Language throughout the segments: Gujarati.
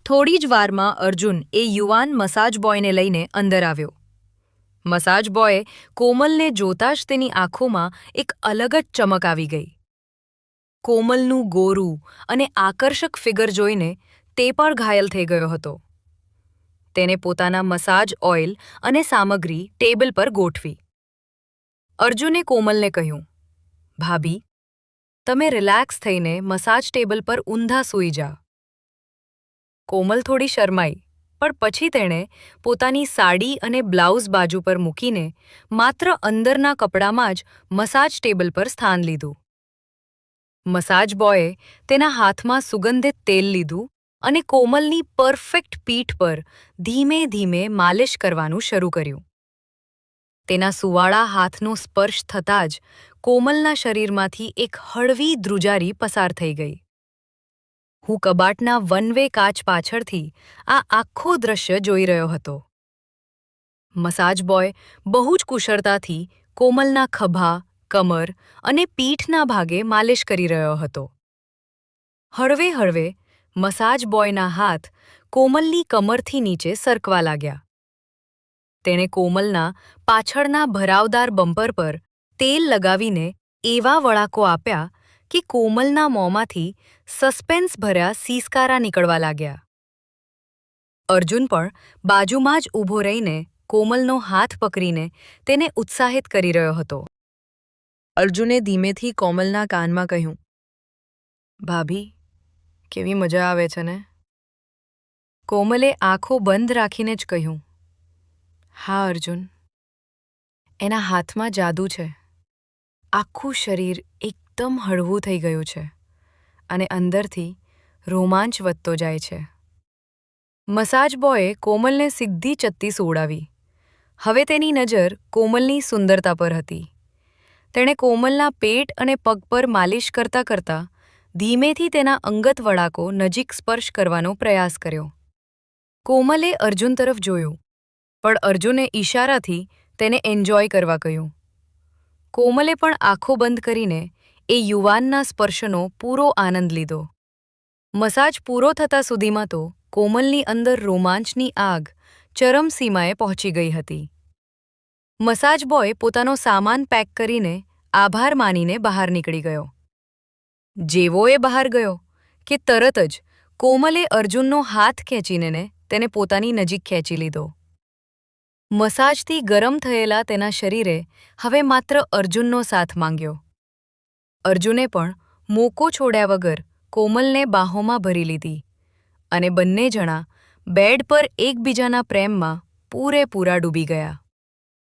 થોડી જ વારમાં અર્જુન એ યુવાન મસાજ બોયને લઈને અંદર આવ્યો. મસાજ બોય કોમલને જોતાં જ તેની આંખોમાં એક અલગ જ ચમક આવી ગઈ. કોમલનું ગોરું અને આકર્ષક ફિગર જોઈને તે પણ ઘાયલ થઈ ગયો હતો. તેને પોતાના મસાજ ઓઇલ અને સામગ્રી ટેબલ પર ગોઠવી. અર્જુને કોમલને કહ્યું, ભાભી, તમે રિલેક્સ થઈને મસાજ ટેબલ પર ઊંધા સૂઈ જા. કોમલ થોડી શરમાઈ, પણ પછી તેણે પોતાની સાડી અને બ્લાઉઝ બાજુ પર મૂકીને માત્ર અંદરના કપડામાં જ મસાજ ટેબલ પર સ્થાન લીધું. મસાજ બોયે તેના હાથમાં સુગંધિત તેલ લીધું અને કોમલની પરફેક્ટ પીઠ પર ધીમે ધીમે માલિશ કરવાનું શરૂ કર્યું. તેના સુવાળા હાથનો સ્પર્શ થતાં જ કોમલના શરીરમાંથી એક હળવી ધ્રુજારી પસાર થઈ ગઈ. હું કબાટના વન વે કાચ પાછળથી આ આખો દૃશ્ય જોઈ રહ્યો હતો. મસાજ બોય બહુ જ કુશળતાથી કોમલના ખભા, કમર અને પીઠના ભાગે માલિશ કરી રહ્યો હતો. હળવે હળવે મસાજ બોયના હાથ કોમલની કમરથી નીચે સરકવા લાગ્યા. તેણે કોમલના પાછળના ભરાવદાર બમ્પર પર તેલ લગાવીને એવા વળાકો આપ્યા કે કોમલના મોંમાંથી સસ્પેન્સ ભર્યા સીસકારા નીકળવા લાગ્યા. અર્જુન પણ બાજુમાં જ ઊભો રહીને કોમલનો હાથ પકડીને તેને ઉત્સાહિત કરી રહ્યો હતો. અર્જુને ધીમેથી કોમલના કાનમાં કહ્યું, ભાભી, કેવી મજા આવે છે ને? કોમલે આંખો બંધ રાખીને જ કહ્યું, હા અર્જુન. એના હાથમાં જાદુ છે. આખું શરીર એકદમ હળવું થઈ ગયું છે અને અંદરથી રોમાંચ વધતો જાય છે. મસાજ બોયે કોમલને સીધી ચત્તી સુવડાવી. હવે તેની નજર કોમલની સુંદરતા પર હતી. તેણે કોમલના પેટ અને પગ પર માલિશ કરતાં કરતાં ધીમેથી તેના અંગત વળાકો નજીક સ્પર્શ કરવાનો પ્રયાસ કર્યો. કોમલે અર્જુન તરફ જોયું, પણ અર્જુને ઈશારાથી તેને એન્જોય કરવા કહ્યું. કોમલે પણ આંખો બંધ કરીને એ યુવાનના સ્પર્શનો પૂરો આનંદ લીધો. મસાજ પૂરો થતા સુધીમાં તો કોમલની અંદર રોમાંચની આગ ચરમસીમાએ પહોંચી ગઈ હતી. મસાજ બોય પોતાનો સામાન પેક કરીને આભાર માનીને બહાર નીકળી ગયો. જેવો એ બહાર ગયો કે તરત જ કોમલે અર્જુનનો હાથ ખેંચીને તેને પોતાની નજીક ખેંચી લીધો. મસાજથી ગરમ થયેલા તેના શરીરે હવે માત્ર અર્જુનનો સાથ માંગ્યો. અર્જુને પણ મોકો છોડ્યા વગર કોમલને બાહોમાં ભરી લીધી અને બંને જણા બેડ પર એકબીજાના પ્રેમમાં પૂરેપૂરા ડૂબી ગયા.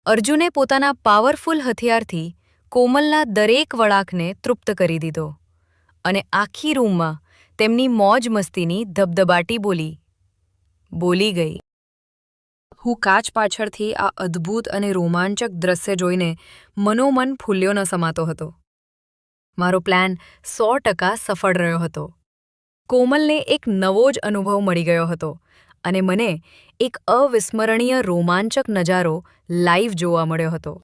અર્જુને પોતાના પાવરફુલ હથિયારથી કોમલના દરેક વળાકને તૃપ્ત કરી દીધો અને આખી રૂમમાં તેમની મોજ મસ્તીની ધબધબાટી બોલી ગઈ. હું કાચ પાછળથી આ અદ્ભુત અને રોમાંચક દ્રશ્ય જોઈને મનોમન ફૂલ્યો ન સમાતો હતો. મારો પ્લાન 100% સફળ રહ્યો હતો. કોમલને એક નવો જ અનુભવ મળી ગયો હતો અને મને એક અવિસ્મરણીય રોમાંચક નજારો લાઈવ જોવા મળ્યો હતો.